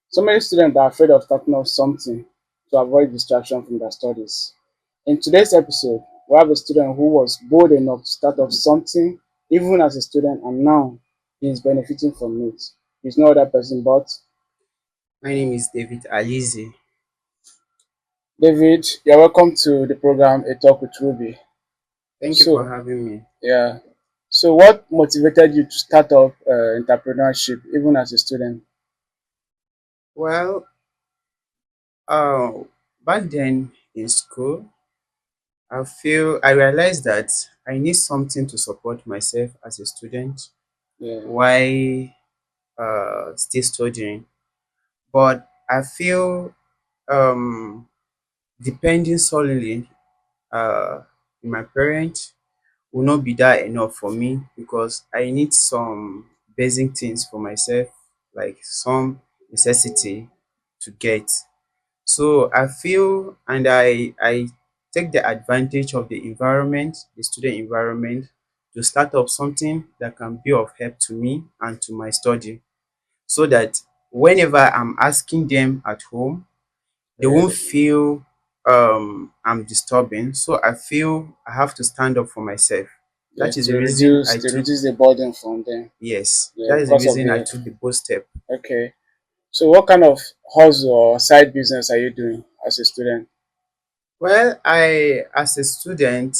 So many students are afraid of starting off something to avoid distraction from their studies. In today's episode, we have a student who was bold enough to start off something even as a student, and now he is benefiting from it. He's no other person but My name is David Alizi. David. You're welcome to the program A Talk with Ruby. Thank you for So, having me. yeah. So, what motivated you to start up entrepreneurship even as a student? Well, uh, back then in school, I realized that I need something to support myself as a student Yeah. while still studying. But I feel um, depending solely uh, on my parents will not be that enough for me because I need some basic things for myself, like some necessity to get. So I feel and I take the advantage of the environment, the student environment, to start up something that can be of help to me and to my study so that whenever I'm asking them at home, they won't Okay. feel I'm disturbing. So I feel I have to stand up for myself. Yeah, That is to the reason reduce I to took reduce the burden from them. yes, Yeah, that is the because of reason I the took the bold step. okay. So, what kind of hustle or side business are you doing as a student? Well, I as a student,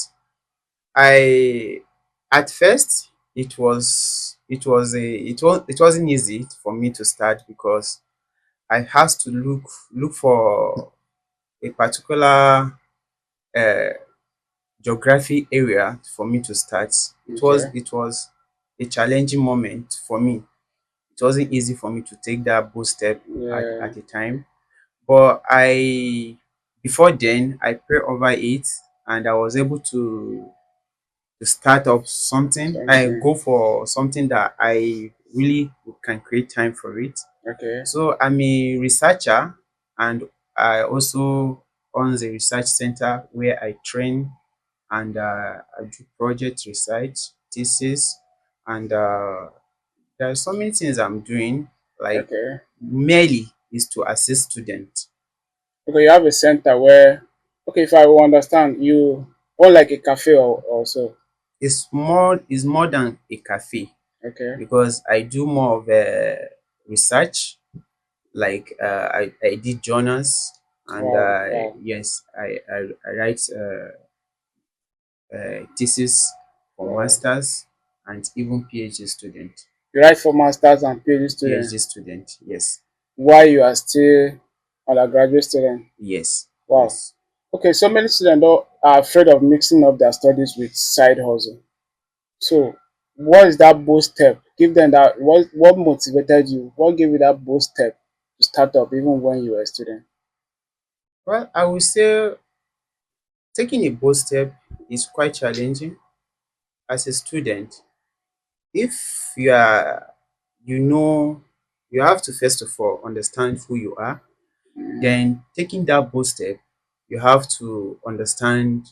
I at first it wasn't easy for me to start because I had to look for a particular uh, geography area for me to start. Okay. It was a challenging moment for me. It wasn't easy for me to take that bold step Yeah. at the time. But I before then I prayed over it and I was able to start up something. I Something. go for something that I really can create time for it. Okay. So I'm a researcher and I also own the research center where I train and I do project research, thesis, and there are so many things I'm doing. Like Okay. merely is to assist students. Okay. You have a center where, okay, if I will understand, you own like a cafe or so. It's more than a cafe Okay. because I do more of research. Like I did journals and Wow. Wow. yes, I write thesis for Wow. masters and even PhD student. You write for masters and PhD student PhD student, yes, while you are still undergraduate student. yes, Wow. yes. Okay. So many students are afraid of mixing up their studies with side hustle. So, what is that bold step? Give them that. What motivated you? What gave you that bold step to start up even when you were a student? Well, I would say taking a bold step is quite challenging as a student. If you are, you know, you have to first of all understand who you are. Then taking that bold step, you have to understand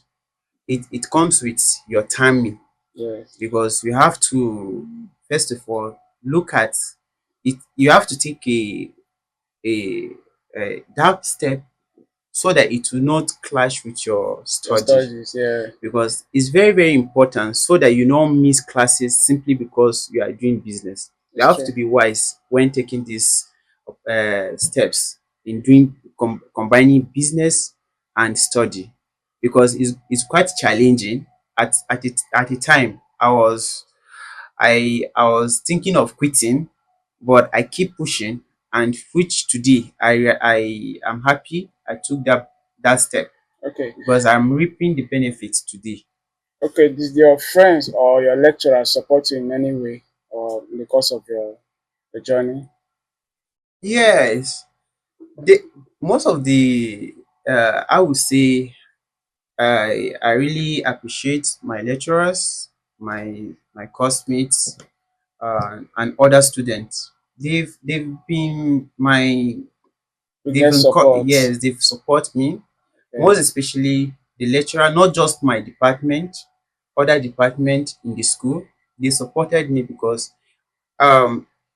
it comes with your timing Yes. because you have to first of all look at it. You have to take a, a that step so that it will not clash with your Your study studies. Yeah. because it's very important so that you don't miss classes simply because you are doing business. You It's have true. to be wise when taking these steps in doing combining business and study because it's quite challenging. At the time I was thinking of quitting, but I keep pushing, and which today I am happy I took that step Okay. because I'm reaping the benefits today. Okay. Did your friends or your lecturers support you in any way or in the course of your journey? Yes, the most of the I would say I really appreciate my lecturers, my classmates, and other students. They've Biggest support. yes, they've support me, Okay. most especially the lecturer, not just my department, other department in the school. They supported me because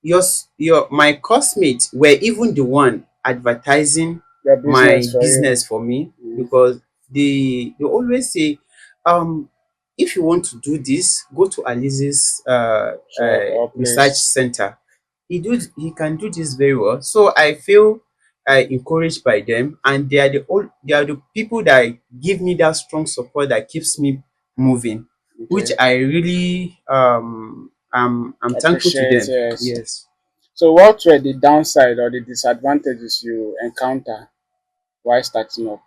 your my classmates were even the one advertising Your my business for you. business for me, Mm. because they always say, if you want to do this, go to Alizi's Shop or research place. center. He can do this very well. So I feel encouraged by them, and they are the people that give me that strong support that keeps me moving, which Okay. I really I'm thankful to Appreciate, them. yes. Yes. So what were the downside or the disadvantages you encounter while starting up?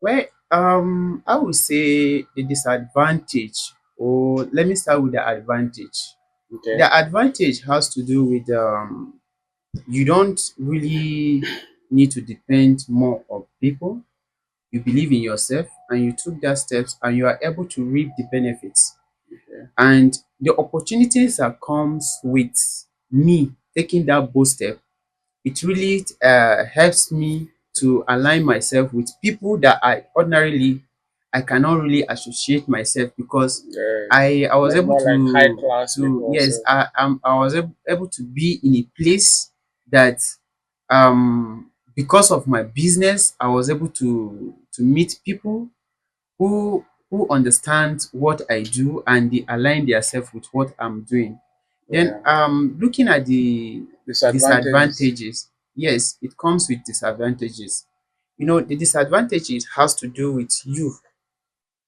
Well, I would say the disadvantage, or let me start with the advantage. Okay. The advantage has to do with you don't really need to depend more on people. You believe in yourself, and you took that steps, and you are able to reap the benefits. Okay. And the opportunities that comes with me taking that bold step, it really helps me to align myself with people that I cannot really associate myself, because Yeah. I was able More like high to class people yes, also. I was able to be in a place that because of my business I was able to meet people who understand what I do, and they align themselves with what I'm doing. Then Yeah. looking at the Disadvantages. disadvantages, yes, it comes with disadvantages. You know, the disadvantages has to do with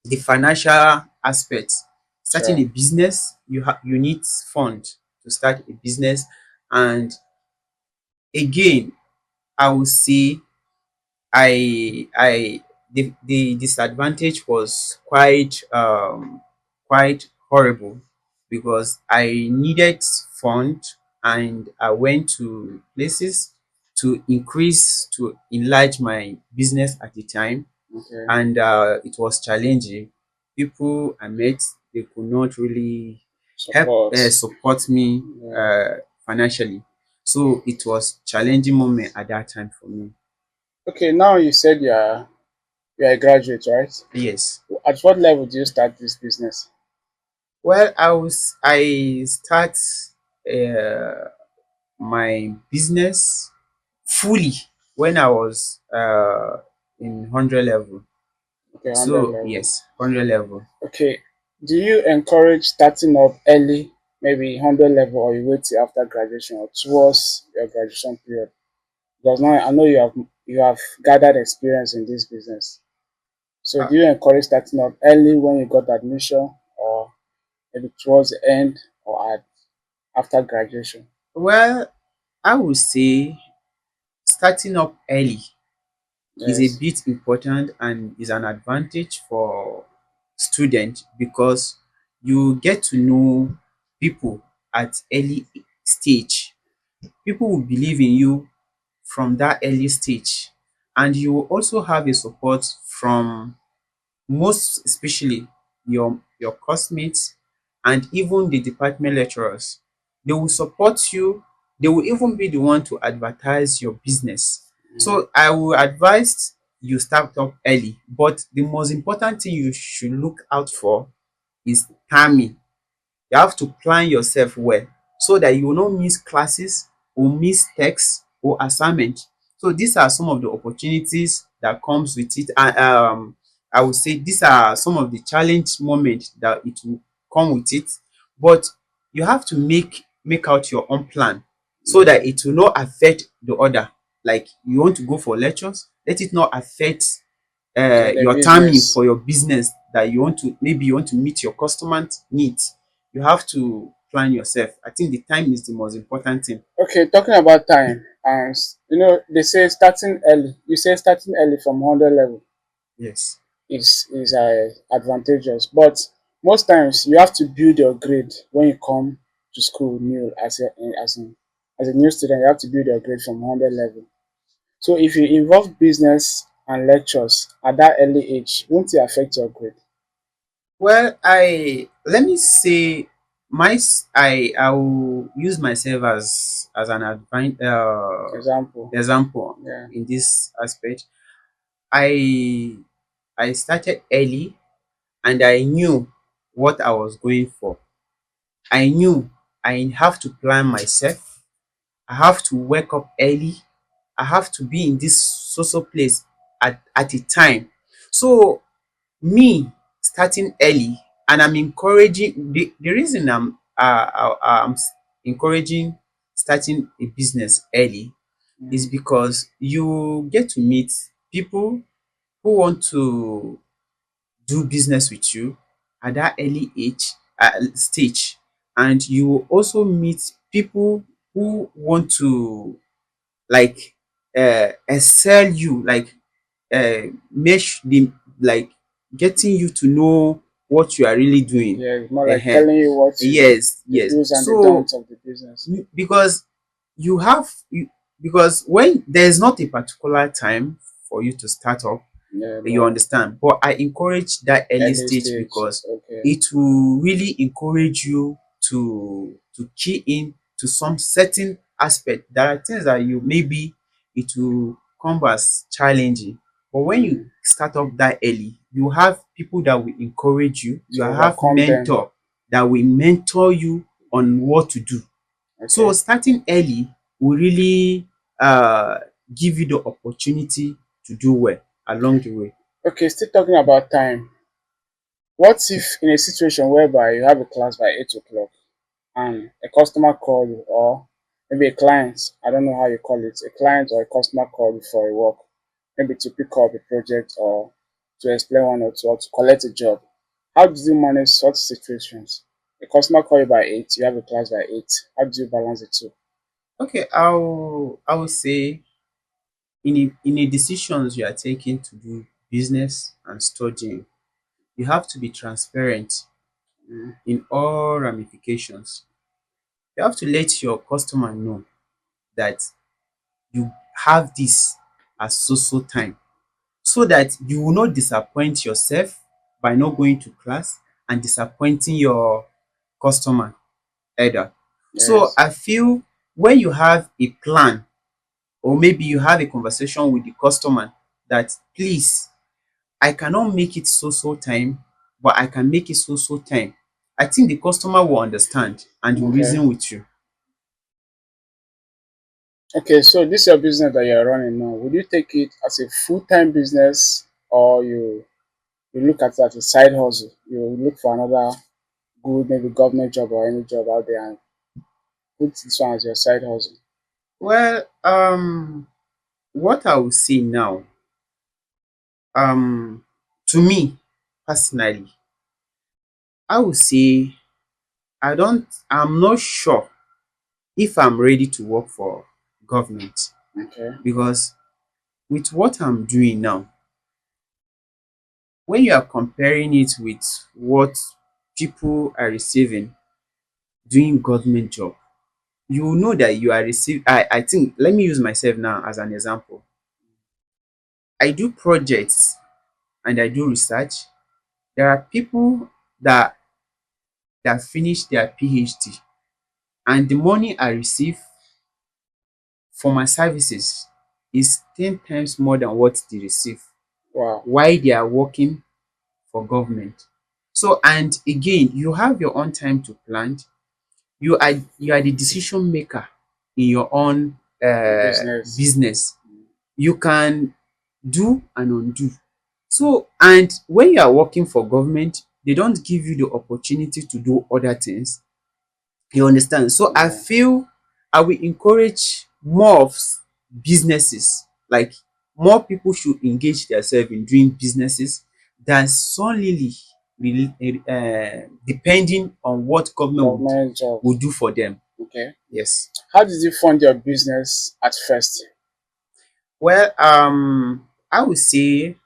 the financial aspects. Starting a Sure. business, you need fund to start a business, and again, I will say I the disadvantage was quite horrible, because I needed fund, and I went to places to enlarge my business at the time, Okay. and it was challenging. People I met, they could not really help Support. support me Yeah. financially, so it was challenging moment at that time for me. Okay, now you said you're a graduate, right? Yes. At what level do you start this business? Well, I start uh, my business fully when I was in 100 level. Okay, 100 So level. yes, 100 level. Okay. Do you encourage starting up early, maybe 100 level, or you wait till after graduation or towards your graduation period? Because now I know you have gathered experience in this business. So Uh, do you encourage starting up early when you got admission, or maybe towards the end, or after graduation? well, I would say starting up early is a Yes. bit important and is an advantage for students, because you get to know people at early stage. People will believe in you from that early stage, and you will also have a support from most especially your classmates, and even the department lecturers. They will support you. They will even be the one to advertise your business. Mm. So I will advise you start up early, but the most important thing you should look out for is timing. You have to plan yourself well, so that you will not miss classes or miss texts or assignment. So these are some of the opportunities that comes with it. And I would say these are some of the challenge moments that it will come with it. But you have to make out your own plan, so that Okay. it will not affect the other. Like you want to go for lectures, let it not affect The your timing business. for your business, that you want to, maybe you want to meet your customer needs. You have to plan yourself. I think the time is the most important thing. Okay, talking about time, and they say starting early. You say starting early from 100 level Yes. is advantageous, but most times you have to build your grade when you come to school new as a new student. You have to build your grade from 100 level. So if you involve business and lectures at that early age, won't it affect your grade? Well, I let me say I will use myself as an Example. example Yeah. in this aspect. I I started early, and I knew what I was going for. I knew I have to plan myself. I have to wake up early. I have to be in this social place at a time. So me starting early, and I'm encouraging the reason encouraging starting a business early is Mm. because you get to meet people who want to do business with you at that early age stage, and you will also meet people who want to like excel you, like mesh the like getting you to know what you are really doing. Yeah, it's more like uh telling you what to do, Yes, the yes. do's and the So don'ts of the business. because you have you, because when there's not a particular time for you to start up, Yeah, you but understand, but I encourage that early early stage stage. because Okay. it will really encourage you to key in to some certain aspect. There are things that you maybe it will come as challenging, but when you Mm. start off that early, you have people that will encourage you. You To have overcome them. mentor that will mentor you on what to do. So Okay. starting early will really uh give you the opportunity to do well along the way. Okay, still talking about time. What if in a situation whereby you have a class by 8 o'clock and a customer call you, or maybe a client, I don't know how you call it, a client or a customer call you for a work, maybe to pick up a project or to explain one or two or to collect a job. How do you manage such situations? A customer call you by 8, you have a class by 8. How do you balance the two? Okay, I will say in a decisions you are taking to do business and studying, you have to be transparent Mm. in all ramifications. You have to let your customer know that you have this as so time, so that you will not disappoint yourself by not going to class and disappointing your customer either. So Yes. I feel when you have a plan, or maybe you have a conversation with the customer that please, I cannot make it so time, but I can make it so time. I think the customer will understand and will Okay. reason with you. Okay, so this your business that you're running now. Would you take it as a full-time business, or you look at it as a side hustle? You look for another good, maybe government job or any job out there and put this one as your side hustle. Well, what I will say now, um, to me personally, I would say I'm not sure if I'm ready to work for government, Okay. because with what I'm doing now, when you are comparing it with what people are receiving doing government job, you will know that you are receiving. I think, let me use myself now as an example. I do projects and I do research. There are people that finish their PhD, and the money I receive for my services is 10 times more than what they receive Wow. while they are working for government. So, and again, you have your own time to plan. You are the decision maker in your own Business. business. You can do and undo. So, and when you are working for government, they don't give you the opportunity to do other things. You understand? So I Yeah. feel I will encourage more of businesses, like more people should engage themselves in doing businesses than solely depending on what government Government job. would do for them. Okay. Yes. How did you fund your business at first? Well, I would say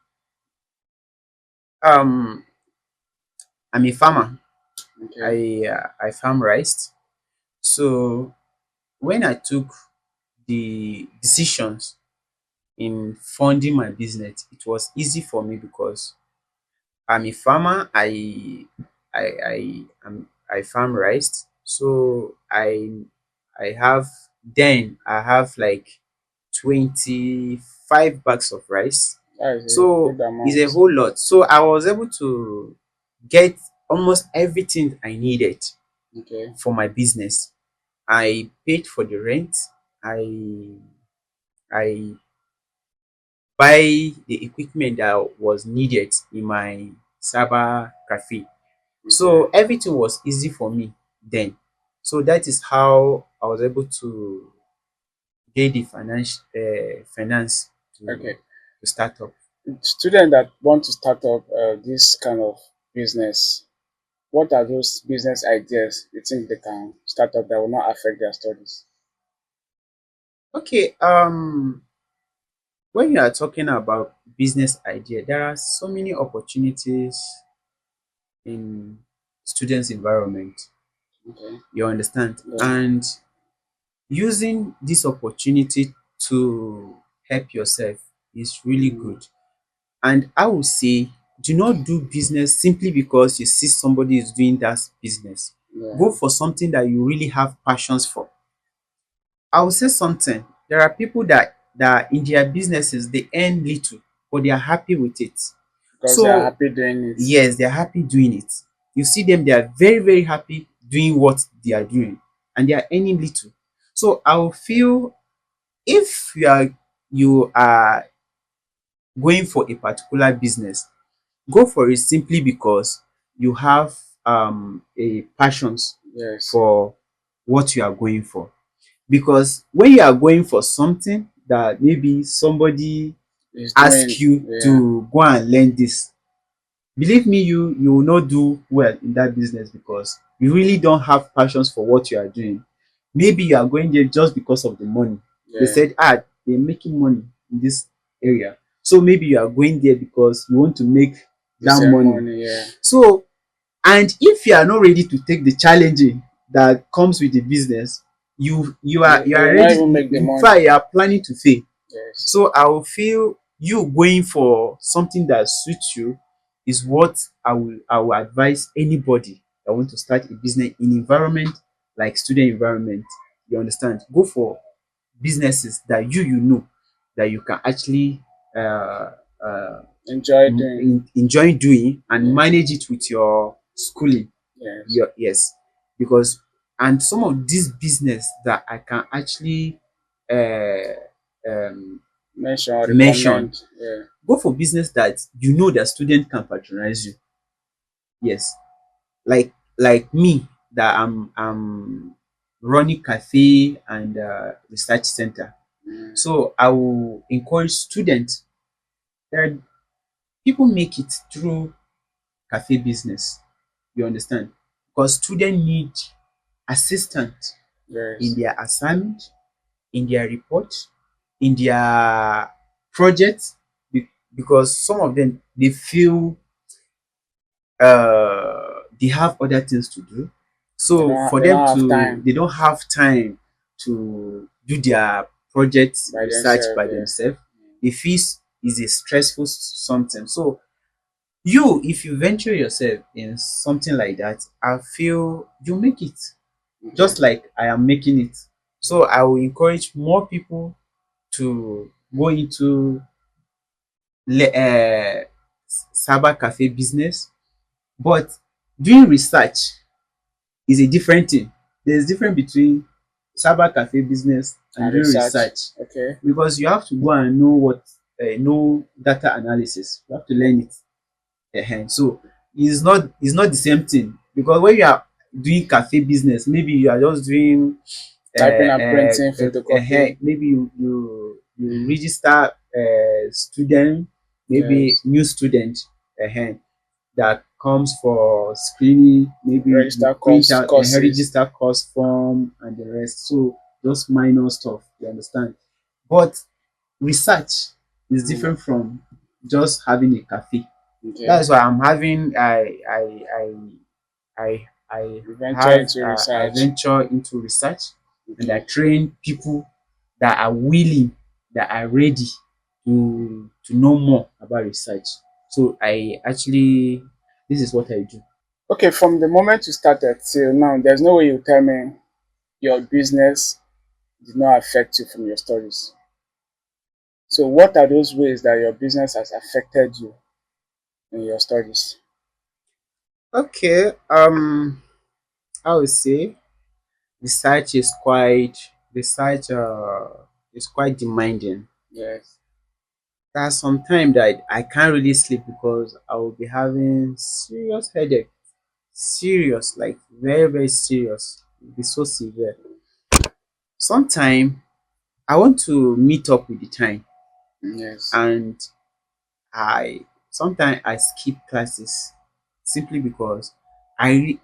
um I'm a farmer. Okay. I farm rice. So when I took the decisions in funding my business, it was easy for me because I'm a farmer. I farm rice. So I have like 25 bags of rice. That is a So good it's a amount. whole lot. So I was able to get almost everything I needed. Okay. for my business. I paid for the rent. I buy the equipment that was needed in my cyber cafe. Okay. So everything was easy for me then. So that is how I was able to get the finance Okay. to start up. Students that want to start up this kind of business, what are those business ideas you think they can start up that will not affect their studies? Okay, when you are talking about business idea, there are so many opportunities in students' environment. Okay. You understand? Yeah. And using this opportunity to help yourself is really Mm, good. And I would say, do not do business simply because you see somebody is doing that business. yeah. Go for something that you really have passions for. I will say something. There are people that in their businesses they earn little, but they are happy with it. Because they are So happy doing it. yes, they are happy doing it. You see them, they are very, very happy doing what they are doing, and they are earning little. So I will feel if you are going for a particular business, go for it simply because you have a passions Yes. for what you are going for. Because when you are going for something that maybe somebody He's ask doing, you yeah. to go and learn this, believe me, you will not do well in that business because you really don't have passions for what you are doing. Maybe you are going there just because of the money. They Yeah. said, they're making money in this area, so maybe you are going there because you want to make The that same money. money, yeah. So, and if you are not ready to take the challenging that comes with the business, you You are will not ready. even make the In money. fact, you are planning to fail. Yes. So I will feel you going for something that suits you is what I will advise anybody that want to start a business in environment like student environment. You understand? Go for businesses that you know that you can actually uh, uh, Enjoy doing. enjoy doing and Yeah. manage it with your schooling. Yes. Yes, because and some of these business that I can actually uh, um, Mention or mention, recommend. Yeah. go for business that you know that student can patronize you. Yes, like me that I'm running cafe and research center. Mm, So I will encourage students that people make it through cafe business. You understand? Because students need assistance in yes. their assignment, in their report, in their project, because some of them they feel they have other things to do. So for They them don't have to time they don't have time to do their project by research themselves. by Yeah. themselves. They feel is a stressful something. So you, if you venture yourself in something like that, I feel you make it Okay. just like I am making it. So I will encourage more people to go into cyber cafe business, but doing research is a different thing. There's difference between cyber cafe business and And doing research. research, Okay. because you have to go and know what know data analysis. You have to learn it. So it's not the same thing, because when you are doing cafe business, maybe you are just doing Typing and printing, photocopy. maybe you register student, maybe Yes. new student that comes for screening, maybe you Register print course out a courses. register course form and the rest. So just minor stuff, you understand. But research is Mm, different from just having a cafe. okay. That's why I'm having I Venture have into I research. venture into research, and I Okay. train people that are willing, that are ready to know more about research. So I actually, this is what I do. Okay, from the moment you started till now, there's no way you tell me your business did not affect you from your studies. So what are those ways that your business has affected you in your studies? Okay. I would say research is quite research is quite demanding. Yes. There's some time that I can't really sleep because I will be having serious headache. Serious, like very, very serious. It'll be so severe. Sometime I want to meet up with the time, Yes. and I sometimes I skip classes simply because I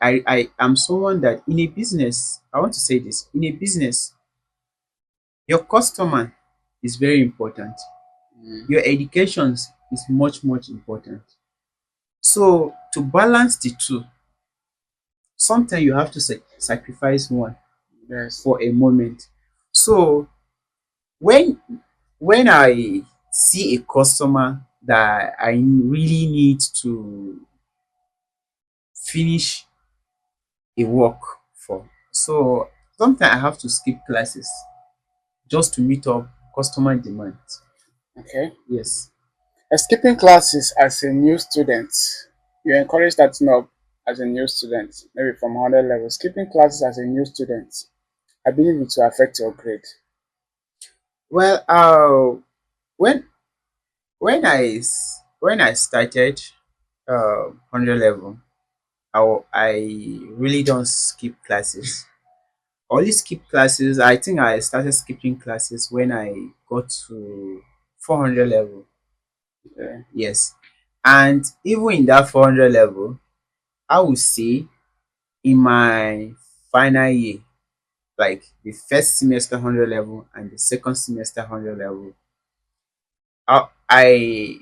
am someone that in a business, I want to say this, in a business, your customer is very important. Mm. Your education is much, much important. So to balance the two, sometimes you have to sacrifice one Yes. for a moment. So when when I see a customer that I really need to finish a work for, so sometimes I have to skip classes just to meet up customer demand. Okay. Yes. Skipping classes as a new student, you encourage starting up as a new student, maybe from 100 level. Skipping classes as a new student, I believe it will affect your grade. Well, when when I started 100 level, I really don't skip classes. I only skip classes. I think I started skipping classes when I got to 400 level. Yeah. Yes. And even in that 400 level, I would say in my final year, like the first semester 100 level and the second semester 100 level, I I,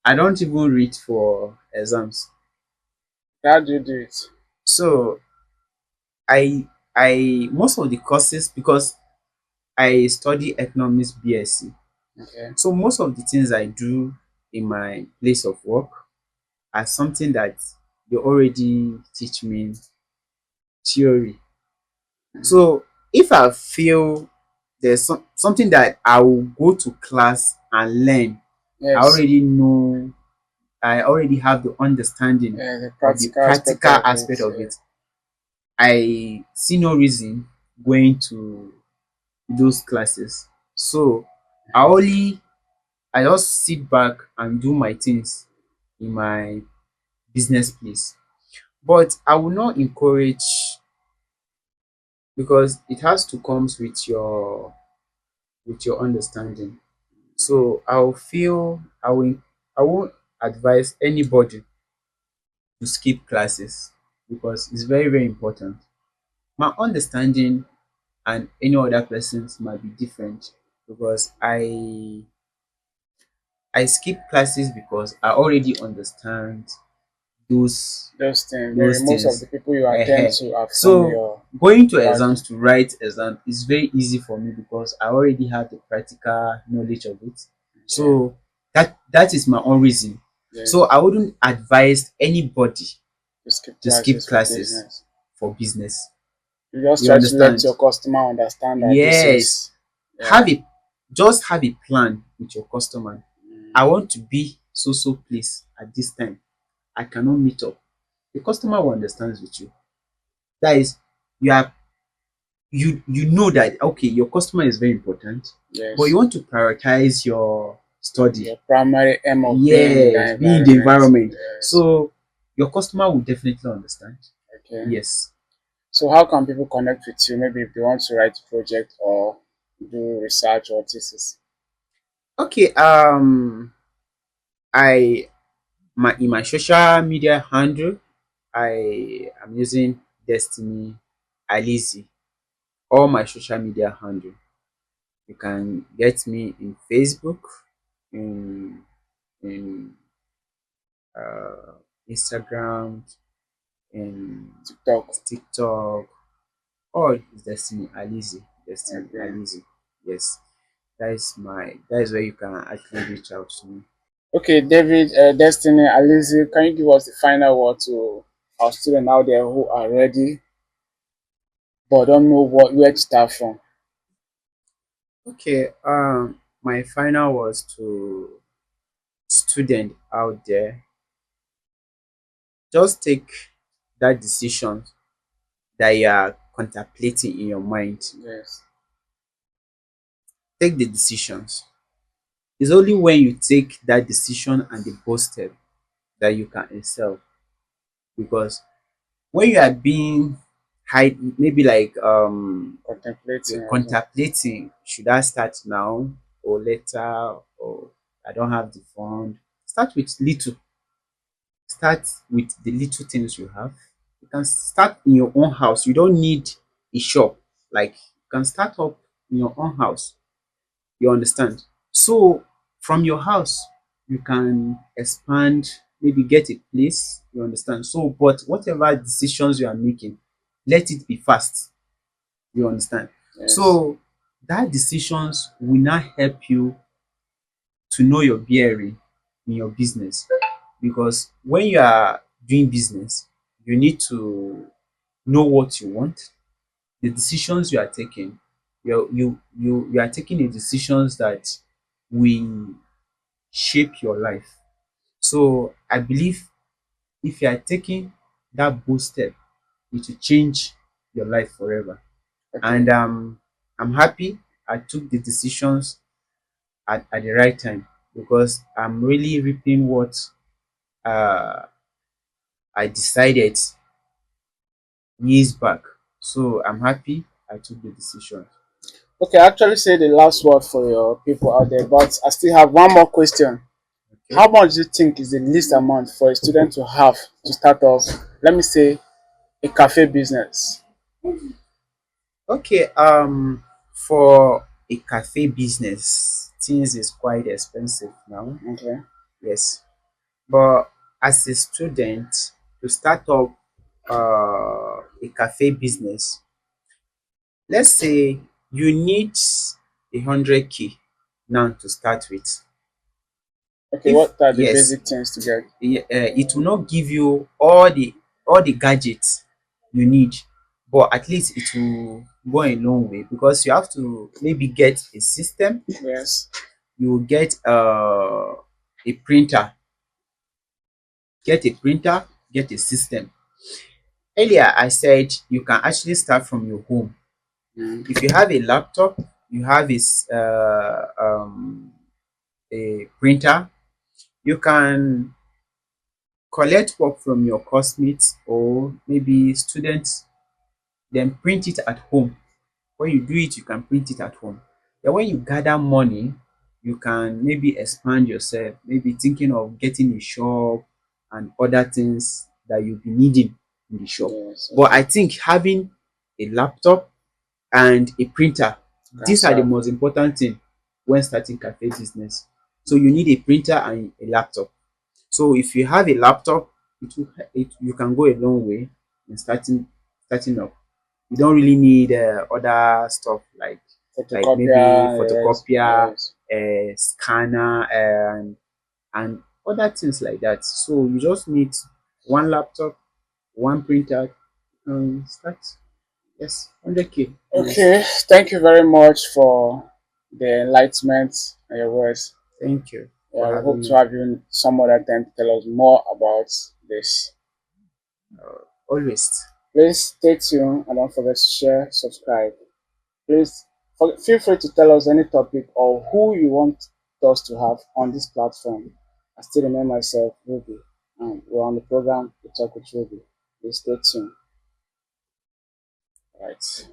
I don't even read for exams. How do you do it? So I most of the courses, because I study economics BSc. Okay. So most of the things I do in my place of work are something that they already teach me theory. Mm. So if I feel there's something that I will go to class and learn, I Yes. already know, I already have the understanding Yeah, the of the practical aspect practical of it. aspect of Yeah. it. I see no reason going to those classes. So I only I just sit back and do my things in my business place. But I will not encourage, because it has to comes with your understanding. So I'll feel I won't advise anybody to skip classes because it's very, very important. My understanding and any other person's might be different, because I skip classes because I already understand those Those things. Maybe those most of the things. people you attend uh to are from So your going to exams background. to write exam is very easy for me because I already have the practical knowledge of it. Okay. So that is my own reason. So Yes. I wouldn't advise anybody To skip to skip classes for classes business. for business. You just You try to let understand? your customer understand that this Yes. is, Have yeah. a Just have a plan with your customer. I Mm. want to be so so place at this time. I cannot meet up. The customer will understand with you. That is, you are you know that okay, your customer is very important, but you Yes. want to prioritize your study. Your primary aim of being in Yes, that be in the environment. environment. Yes. So your customer will definitely understand. Okay. Yes. So how can people connect with you? Maybe if they want to write a project or do research or thesis. Okay. I my in my social media handle, I am using Destiny Alizi. All my social media handle. You can get me in Facebook, in in uh, Instagram, in TikTok. TikTok. All is Destiny Alizi. Destiny Okay. Alizi. Yes, that is where you can actually reach out to me. Okay, David, Destiny, Alizi, can you give us the final word to our students out there who are ready but don't know where to start from? Okay. My final was to student out there. Just take that decision that you are contemplating in your mind. Yes. Take the decisions. It's only when you take that decision and the bold step that you can excel. Because when you are being high, maybe like you're Contemplating as well. contemplating, should I start now or later, or I don't have the fund. Start with little. Start with the little things you have. You can start in your own house. You don't need a shop. Like you can start up in your own house. You understand? So from your house, you can expand, maybe get a place. You understand? So, but whatever decisions you are making, let it be fast. You understand? Yes. So that decisions will not help you to know your bearing in your business, because when you are doing business, you need to know what you want, the decisions you are taking. You are taking the decisions that will shape your life. So I believe if you are taking that bold step, it will change your life forever. Okay. And I'm happy I took the decisions at the right time, because I'm really reaping what uh, I decided years back. So I'm happy I took the decision. Okay, actually say the last word for your people out there, but I still have one more question. Okay. How much do you think is the least amount for a student to have to start off, let me say, a cafe business? Okay. For a cafe business, things is quite expensive now. Okay. Yes. But as a student, to start up a cafe business, let's say you need 100K now to start with. Okay, If what are the yes, basic things to get? it will not give you all the gadgets you need, but at least it will go a long way, because you have to maybe get a system. Yes. You will get a printer, get a system. Earlier I said you can actually start from your home. Mm. If you have a laptop, you have a printer, you can collect work from your classmates or maybe students, then print it at home. When you do it, you can print it at home. Then when you gather money, you can maybe expand yourself, maybe thinking of getting a shop and other things that you'll be needing in the shop. Yes. But Okay. I think having a laptop and a printer, Can these are the serve. most important thing when starting cafe business. So you need a printer and a laptop. So if you have a laptop, you can go a long way in starting up. You don't really need other stuff like maybe Photocopier. Yes. photocopier, Yes. scanner, and other things like that. So you just need one laptop, one printer, and start. Yes, 100K. Yes. Okay. Thank you very much for the enlightenment and your words. Thank you for Yeah, we hope having to me. have you some other time to tell us more about this. Always. Please stay tuned and don't forget to share, subscribe. Please feel free to tell us any topic or who you want us to have on this platform. I still remember myself, Ruby, and we're on the program to talk with Ruby. Please stay tuned. All right.